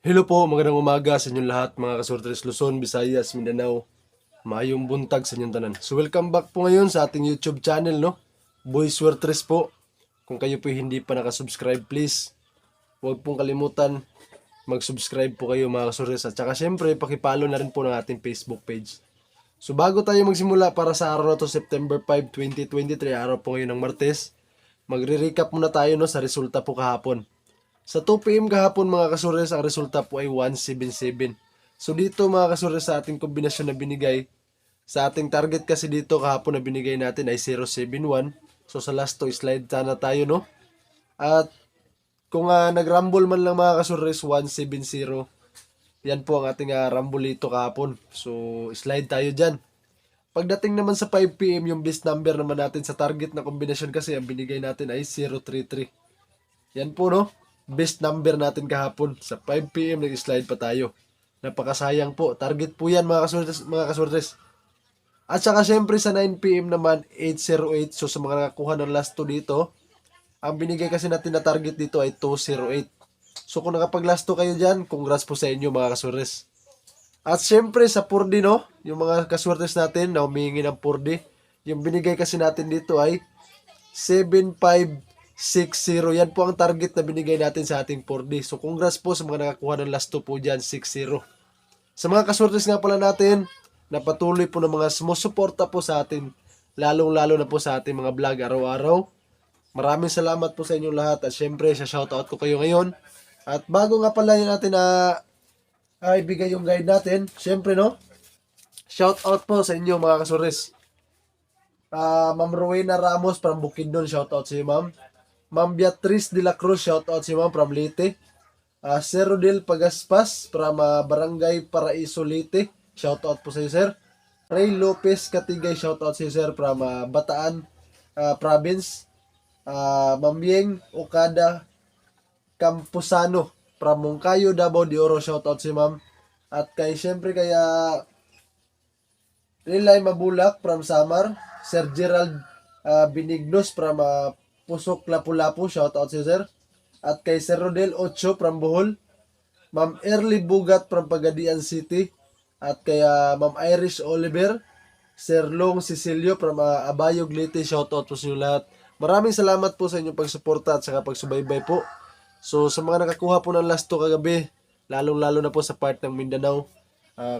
Hello po, magandang umaga sa inyong lahat mga kasortres Luzon, Visayas, Mindanao. Maayong buntag sa inyong tanan. So welcome back po ngayon sa ating YouTube channel, no? Boy Swertres po. Kung kayo po hindi pa nakasubscribe, please, huwag pong kalimutan mag-subscribe po kayo mga kasortres. At saka syempre, pakipalo na rin po ng ating Facebook page. So bago tayo magsimula para sa araw na to, September 5, 2023, araw po ngayon ng Martes, magre-recap muna tayo no, sa resulta po kahapon. Sa 2 PM kahapon mga kasures, ang resulta po ay 177. So dito mga kasures, sa ating kombinasyon na binigay, sa ating target kasi dito kahapon na binigay natin ay 071. So sa last to slide sana tayo no. At kung nag-rumble man lang mga kasures, 170. Yan po ang ating rumble dito kahapon. So slide tayo dyan. Pagdating naman sa 5 PM, yung best number naman natin sa target na kombinasyon kasi ang binigay natin ay 033. Yan po no. Best number natin kahapon. Sa 5 PM nag-slide pa tayo. Napakasayang po. Target po yan mga kasortes. Mga kasortes. At saka syempre sa 9 PM naman 808. So sa mga nakakuha ng last 2 dito, ang binigay kasi natin na target dito ay 208. So kung nakapag last 2 kayo dyan, congrats po sa inyo mga kasortes. At syempre sa 4D no, yung mga kasortes natin na humihingi ng 4D, yung binigay kasi natin dito ay 7560. Yan po ang target na binigay natin sa ating 4D. So congrats po sa mga nakakuha ng last 2 po dyan, 60. Sa mga kasortes nga pala natin, na patuloy po ng mga sumusuporta po sa atin, lalong-lalo na po sa ating mga vlog araw-araw. Maraming salamat po sa inyong lahat at syempre sa shoutout ko kayo ngayon. At bago nga pala yun natin na ibigay yung guide natin, syempre no, shoutout po sa inyo mga kasortes. Ma'am Rowena Ramos from Bukidnon, shoutout sa iyo ma'am. Ma'am Beatrice de la Cruz, shoutout sa iyo ma'am from Leyte. Sir Rodel Pagaspas from Barangay Paraiso, Leyte, shoutout po sa iyo sir. Ray Lopez Katigay, shoutout sa iyo sir from Bataan Province. Ma'am Yeng Okada Campusano from Moncayo, Davao de Oro, shoutout sa iyo ma'am. At kay syempre kaya Rilay Mabulak from Samar, Sir Gerald Binignos from Pusok Lapu-Lapu, shoutout sa iyo sir. At kay Sir Rodel Ocho from Bohol, Ma'am Early Bugat from Pagadian City, at kay Ma'am Irish Oliver, Sir Long Cecilio from Abayog, Leyte, shoutout po sa inyo lahat. Maraming salamat po sa inyong pagsuporta at saka pagsubaybay po. So sa mga nakakuha po ng last 2 kagabi, lalong-lalo na po sa part ng Mindanao,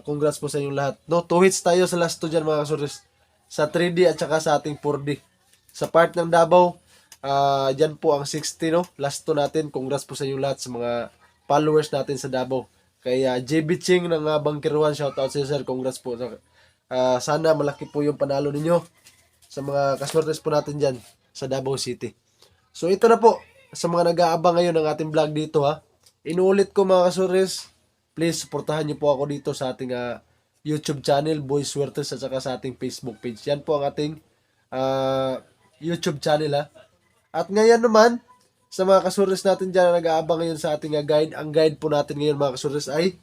congrats po sa inyong lahat. No, 2 hits tayo sa last 2 dyan mga kasoris. Sa 3D at saka sa ating 4D. Sa part ng Davao, dyan po ang 60 no. Last 2 natin. Congrats po sa inyong lahat sa mga followers natin sa Davao. Kay JB Ching ng Bangkiruan, shoutout sa iyo sir. Congrats po. Sana malaki po yung panalo ninyo sa mga kasortes po natin dyan sa Davao City. So ito na po. Sa mga nag-aabang ngayon ng ating vlog dito ha. Inuulit ko mga kasortes, please supportahan niyo po ako dito sa ating YouTube channel, Boy Swertres, at saka sa ating Facebook page. Yan po ang ating YouTube channel ha. At ngayon naman, sa mga kasortes natin dyan na nag-aabang ngayon sa ating guide, ang guide po natin ngayon mga kasortes ay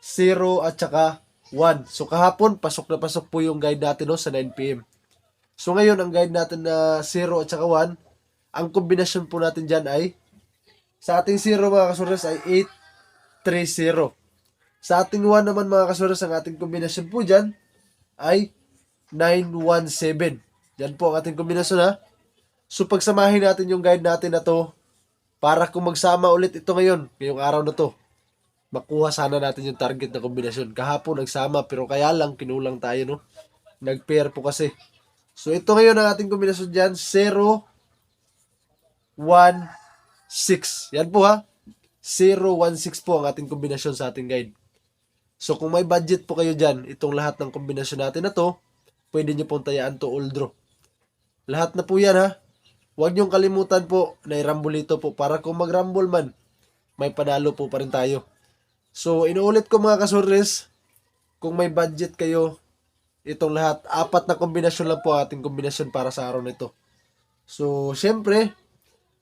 0 at saka 1. So kahapon, pasok na pasok po yung guide natin no, sa 9 PM. So ngayon, ang guide natin na 0 at saka 1, ang kombinasyon po natin dyan ay, sa ating 0 mga kasortes ay 830. Sa ating 1 naman mga kasortes, ang ating kombinasyon po dyan ay 917. Yan po ang ating kombinasyon ha. So pagsamahin natin yung guide natin na to, para kung magsama ulit ito ngayon, ngayong araw na to, makuha sana natin yung target na kombinasyon. Kahapon nagsama pero kaya lang kinulang tayo no. Nag-pair po kasi. So ito ngayon ang ating kombinasyon dyan, 0, 1, 6. Yan po ha. 0, 1, 6 po ang ating kombinasyon sa ating guide. So kung may budget po kayo dyan, itong lahat ng kombinasyon natin na to, pwede nyo pong tayaan to all draw. Lahat na po yan ha. Huwag nyong kalimutan po na i-rumble ito po para kung mag-rumble man, may panalo po pa rin tayo. So inuulit ko mga kasortes, kung may budget kayo, itong lahat, 4 na kombinasyon lang po ating kombinasyon para sa araw nito. So syempre,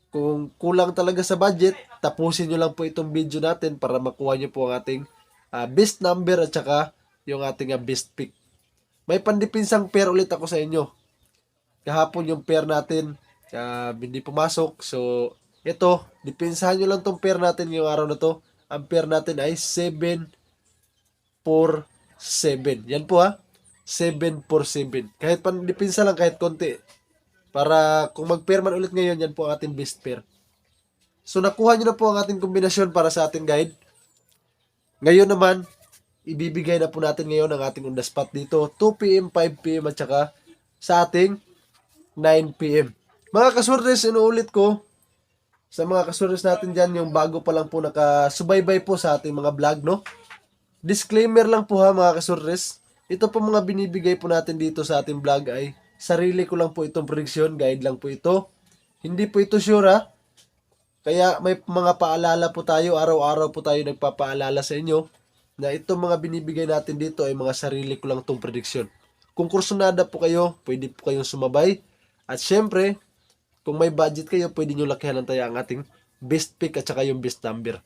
kung kulang talaga sa budget, tapusin nyo lang po itong video natin para makuha nyo po ang ating best number at saka yung ating best pick. May pandipinsang pair ulit ako sa inyo. Kahapon yung pair natin, hindi pumasok. So, ito, dipinsahan nyo lang tong pair natin yung araw na to. ang pair natin ay 7-4-7. Yan po ha. 7-4-7. Kahit pandipinsa lang, kahit konti. Para kung mag-pair man ulit ngayon, yan po ang ating best pair. So nakuha nyo na po ang ating kombinasyon para sa ating guide. Ngayon naman, ibibigay na po natin ngayon ang ating on the spot dito. 2 p.m., 5 p.m. at saka sa ating 9 p.m. Mga kasurres, inuulit ko sa mga kasurres natin dyan, yung bago pa lang po nakasubaybay po sa ating mga vlog, no? Disclaimer lang po ha mga kasurres. Ito po mga binibigay po natin dito sa ating vlog ay sarili ko lang po itong prediction, guide lang po ito. Hindi po ito sure ha. Kaya may mga paalala po tayo, araw-araw po tayo nagpapaalala sa inyo na itong mga binibigay natin dito ay mga sarili ko lang itong prediction. Kung kursunada po kayo, pwede po kayong sumabay. At syempre, kung may budget kayo, pwede nyo lakihan ng tayo ang ating best pick at saka yung best number.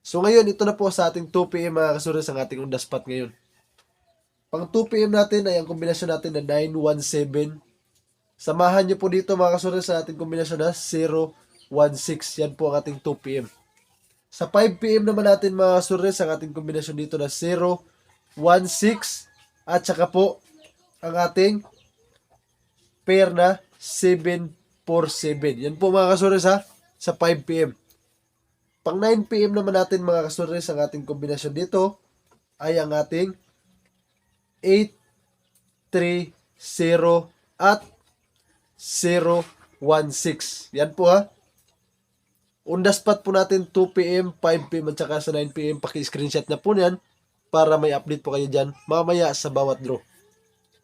So ngayon, ito na po sa ating 2 p.m. mga kasurres ang ating on the spot ngayon. Pang 2 p.m. natin ay ang kombinasyon natin na 9-1-7. Samahan nyo po dito mga kasurres sa ating kombinasyon na 0-1-6. Yan po ang ating 2 p.m. Sa 5 p.m. naman natin mga kasurres ang ating kombinasyon dito na 0-1-6 at saka po ang ating pair na 7-4-7. Yan po mga kasurres ha, sa 5 p.m. Pang 9 p.m. naman natin mga kasurres ang ating kombinasyon dito ay ang ating 8-3-0 at 0-1-6. Yan po ha. On the spot po natin 2 p.m., 5 p.m. at saka sa 9 p.m. Paki-screenshot na po yan para may update po kayo dyan mamaya sa bawat draw.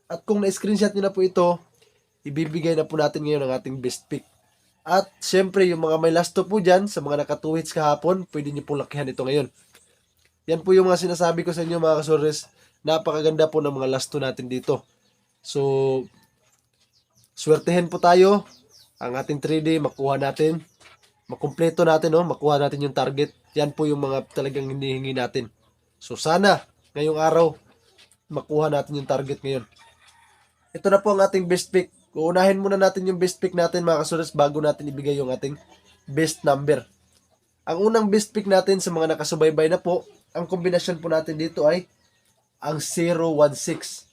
At kung na-screenshot nyo na po ito, ibibigay na po natin ngayon ang ating best pick. At syempre yung mga may lasto po dyan, sa mga naka 2 hits kahapon, pwede nyo pong lakihan ito ngayon. Yan po yung mga sinasabi ko sa inyo mga kasurres. Napakaganda po ng mga lasto natin dito. So, swertehin po tayo. Ang ating 3D, makuha natin. Makumpleto natin, no? Makuha natin yung target. Yan po yung mga talagang hinihingi natin. So, sana, ngayong araw, makuha natin yung target ngayon. Ito na po ang ating best pick. Uunahin muna natin yung best pick natin mga kasurres bago natin ibigay yung ating best number. Ang unang best pick natin sa mga nakasubaybay na po, ang kombinasyon po natin dito ay ang 0-1-6.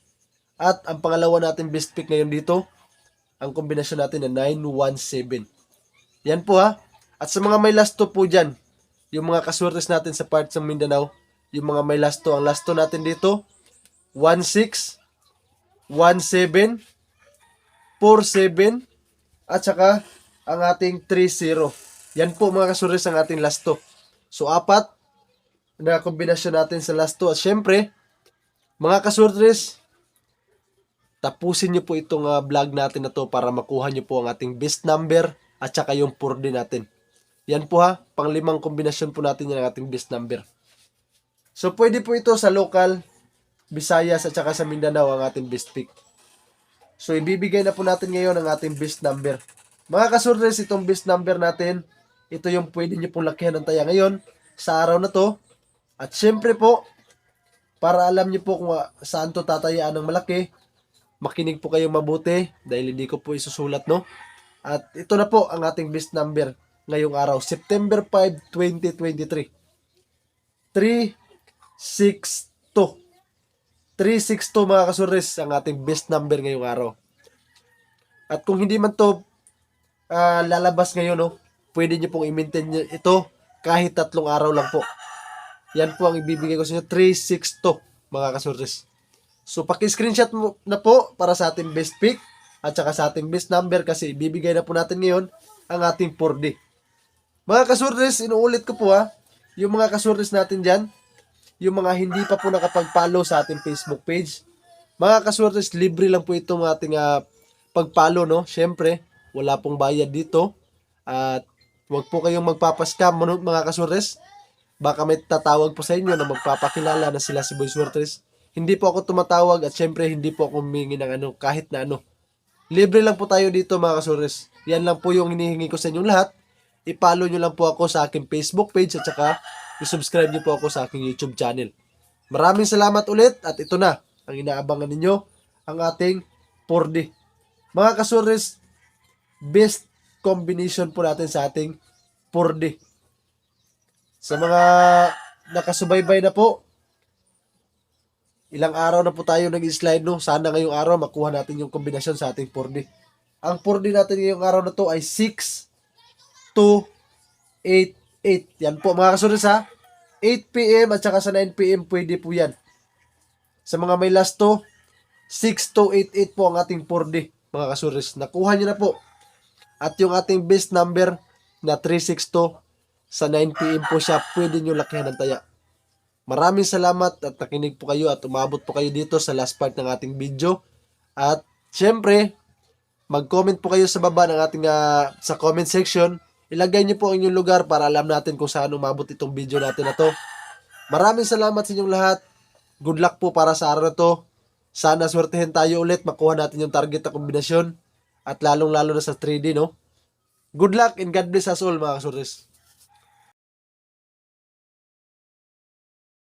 At ang pangalawa natin best pick ngayon dito, ang kombinasyon natin na 9-1-7. Yan po ha. At sa mga may lasto po dyan, yung mga kasurres natin sa parts ng Mindanao, yung mga may lasto, ang lasto natin dito, 1-6, 1-7, 4-7, at saka ang ating 3-0. Yan po mga kasurres ang ating lasto. So, 4 na kombinasyon natin sa lasto. At syempre, mga kasurres, tapusin nyo po itong vlog natin na to para makuha nyo po ang ating best number at saka yung 4D natin. Yan po ha, pang 5 kombinasyon po natin yan ang ating best number. So, pwede po ito sa local, Visayas at saka sa Mindanao ang ating best pick. So, ibibigay na po natin ngayon ang ating best number. Mga kasurres, itong best number natin, ito yung pwede nyo pong lakihan ng taya ngayon sa araw na to. At syempre po, para alam nyo po kung saan to tatayaan ng malaki, makinig po kayong mabuti dahil hindi ko po isusulat, no? At ito na po ang ating best number ngayong araw, September 5, 2023. 362. 362 mga kasurres ang ating best number ngayong araw. At kung hindi man to lalabas ngayon, no, pwede nyo pong i-maintain ito kahit 3 araw lang po. Yan po ang ibibigay ko sa inyo, 362 mga kasurres. So paki-screenshot mo na po para sa ating best pick at saka sa ating best number kasi ibibigay na po natin ngayon ang ating 4D. Mga kasurres, inuulit ko po ha, yung mga kasurres natin dyan, yung mga hindi pa po nakapag-follow sa ating Facebook page. Mga kasurres, libre lang po itong ating pag-follow, no? Syempre, wala pong bayad dito. At huwag po kayong magpapascam, mga kasurres. Baka may tatawag po sa inyo na magpapakilala na sila si Boy Swertres. Hindi po ako tumatawag at syempre hindi po ako humingi ng kahit na ano. Libre lang po tayo dito mga kasurres. Yan lang po yung hinihingi ko sa inyong lahat. I-follow nyo lang po ako sa aking Facebook page at saka i-subscribe nyo po ako sa aking YouTube channel. Maraming salamat ulit at ito na ang inaabangan ninyo, ang ating 4D. Mga kasurres, best combination po natin sa ating 4D. Sa mga nakasubaybay na po, ilang araw na po tayo nag-slide, no? Sana ngayong araw makuha natin yung kombinasyon sa ating 4D. Ang 4D natin ngayong araw na to ay 6, 2, 8, 8. Yan po mga kasuris ha. 8 p.m. at saka sa 9 p.m. pwede po yan. Sa mga may last to, 6 to 8, 8 po ang ating 4D mga kasuris. Nakuha nyo na po. At yung ating best number na 362 sa 9 p.m. po siya, pwede nyo lakihan ng taya. Maraming salamat at nakinig po kayo at umabot po kayo dito sa last part ng ating video. At syempre, mag-comment po kayo sa baba ng ating sa comment section. Ilagay niyo po ang inyong lugar para alam natin kung saan umabot itong video natin na to. Maraming salamat sa inyong lahat. Good luck po para sa araw na to. Sana swertehin tayo ulit, makuha natin yung target na kombinasyon. At lalong-lalo na sa 3D, no? Good luck and God bless us all mga kasuris.